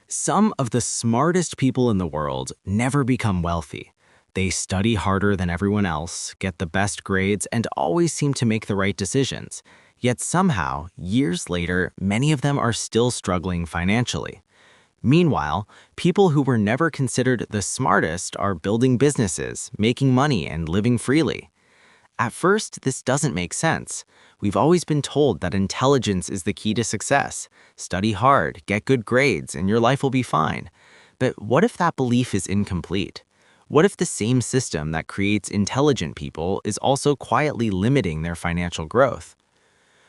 Some of the smartest people in the world never become wealthy. They study harder than everyone else, get the best grades, and always seem to make the right decisions. Yet somehow, years later, many of them are still struggling financially. Meanwhile, people who were never considered the smartest are building businesses, making money, and living freely. At first, this doesn't make sense. We've always been told that intelligence is the key to success. Study hard, get good grades, and your life will be fine. But what if that belief is incomplete? What if the same system that creates intelligent people is also quietly limiting their financial growth?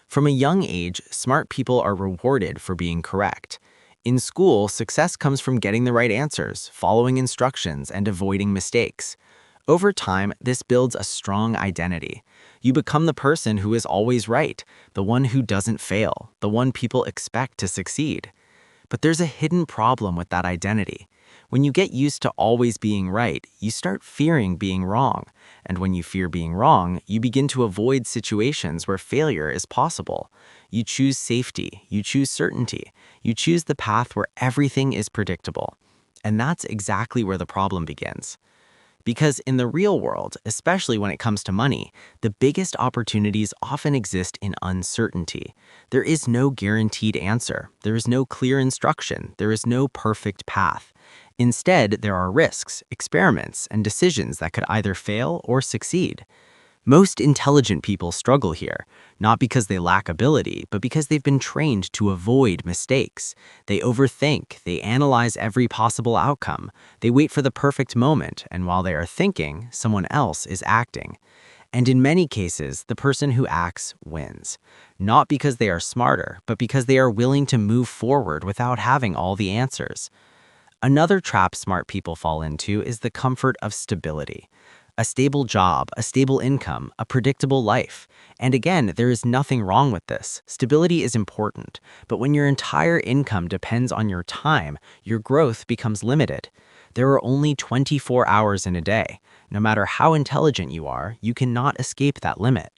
From a young age, smart people are rewarded for being correct. In school, success comes from getting the right answers, following instructions, and avoiding mistakes. Over time, this builds a strong identity. You become the person who is always right, the one who doesn't fail, the one people expect to succeed. But there's a hidden problem with that identity. When you get used to always being right, you start fearing being wrong. And when you fear being wrong, you begin to avoid situations where failure is possible. You choose safety, you choose certainty, you choose the path where everything is predictable. And that's exactly where the problem begins. Because in the real world, especially when it comes to money, the biggest opportunities often exist in uncertainty. There is no guaranteed answer. There is no clear instruction. There is no perfect path. Instead, there are risks, experiments, and decisions that could either fail or succeed. Most intelligent people struggle here, not because they lack ability, but because they've been trained to avoid mistakes. They overthink, they analyze every possible outcome, they wait for the perfect moment, and while they are thinking, someone else is acting. And in many cases, the person who acts wins. Not because they are smarter, but because they are willing to move forward without having all the answers. Another trap smart people fall into is the comfort of stability. A stable job, a stable income, a predictable life. And again, there is nothing wrong with this. Stability is important, but when your entire income depends on your time, your growth becomes limited. There are only 24 hours in a day. No matter how intelligent you are, you cannot escape that limit.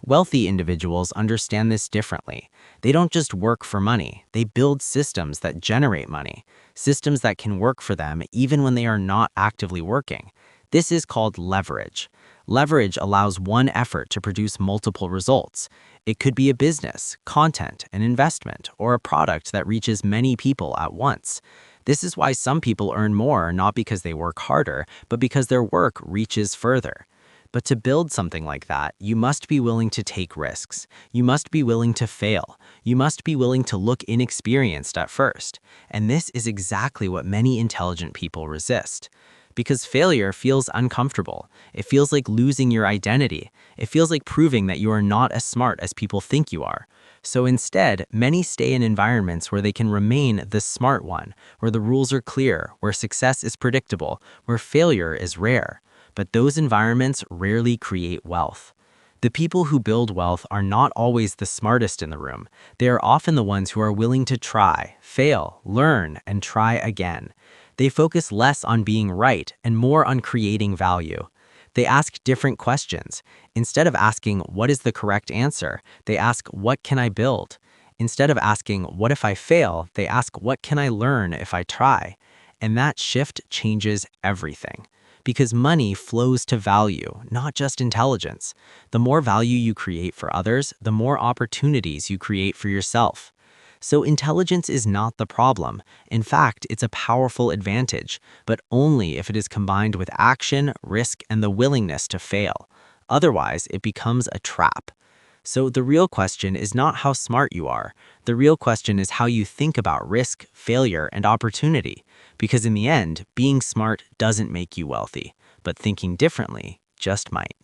Wealthy individuals understand this differently. They don't just work for money, they build systems that generate money, systems that can work for them even when they are not actively working. This is called leverage. Leverage allows one effort to produce multiple results. It could be a business, content, an investment, or a product that reaches many people at once. This is why some people earn more not because they work harder, but because their work reaches further. But to build something like that, you must be willing to take risks. You must be willing to fail. You must be willing to look inexperienced at first. And this is exactly what many intelligent people resist. Because failure feels uncomfortable. It feels like losing your identity. It feels like proving that you are not as smart as people think you are. So instead, many stay in environments where they can remain the smart one, where the rules are clear, where success is predictable, where failure is rare. But those environments rarely create wealth. The people who build wealth are not always the smartest in the room. They are often the ones who are willing to try, fail, learn, and try again. They focus less on being right and more on creating value. They ask different questions. Instead of asking, what is the correct answer? They ask, what can I build? Instead of asking, what if I fail? They ask, what can I learn if I try? And that shift changes everything. Because money flows to value, not just intelligence. The more value you create for others, the more opportunities you create for yourself. So intelligence is not the problem. In fact, it's a powerful advantage, but only if it is combined with action, risk, and the willingness to fail. Otherwise, it becomes a trap. So the real question is not how smart you are. The real question is how you think about risk, failure, and opportunity. Because in the end, being smart doesn't make you wealthy, but thinking differently just might.